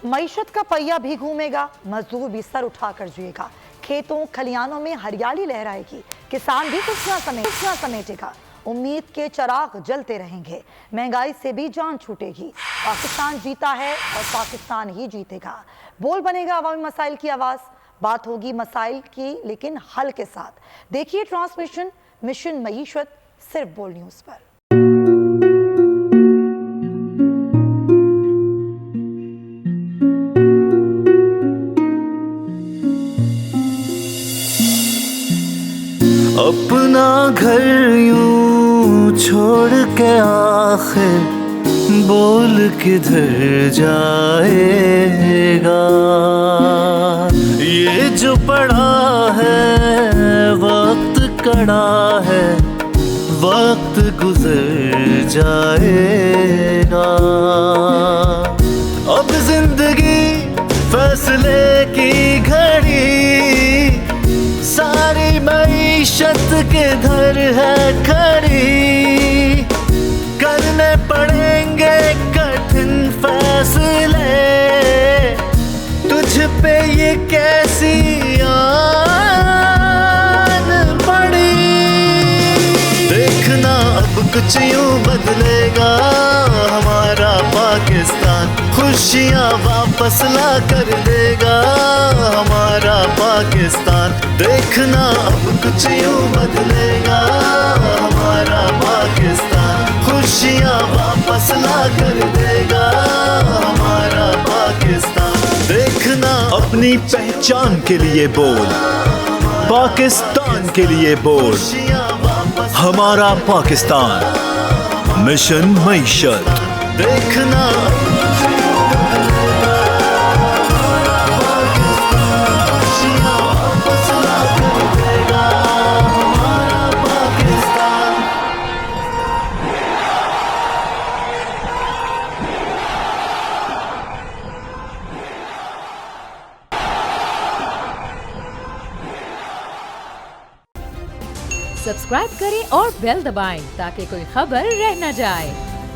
मईशत का पहिया भी घूमेगा, मजदूर भी सर उठाकर जिएगा। खेतों खलियानों में हरियाली लहराएगी, किसान भी खुशियां समेटेगा। उम्मीद के चिराग जलते रहेंगे, महंगाई से भी जान छूटेगी। पाकिस्तान जीता है और पाकिस्तान ही जीतेगा। बोल बनेगा अवामी मसाइल की आवाज़। बात होगी मसाइल की लेकिन हल के साथ। देखिए ट्रांसमिशन मिशन मईशत सिर्फ बोल न्यूज़ पर। अपना घर यूं छोड़ के आखिर बोल किधर जाएगा। ये जो पड़ा है वक्त कड़ा है, वक्त गुजर जाएगा। अब जिंदगी फैसले की घड़ी, सारी मईशत के घर है खड़ी। करने पड़ेंगे कठिन फैसले, तुझ पे ये कैसी आन पड़ी। देखना अब कुछ यूं बदलेगा हमारा पाकिस्तान, खुशियाँ वापस ला कर देगा हमारा पाकिस्तान। देखना अब कुछ यूं बदलेगा हमारा पाकिस्तान, खुशियाँ वापस ला कर देगा हमारा पाकिस्तान। देखना अपनी पहचान के लिए बोल, पाकिस्तान के लिए बोल, हमारा पाकिस्तान मिशन मईशत। देखना सब्सक्राइब करें और बेल दबाएं ताकि कोई खबर रह न जाए।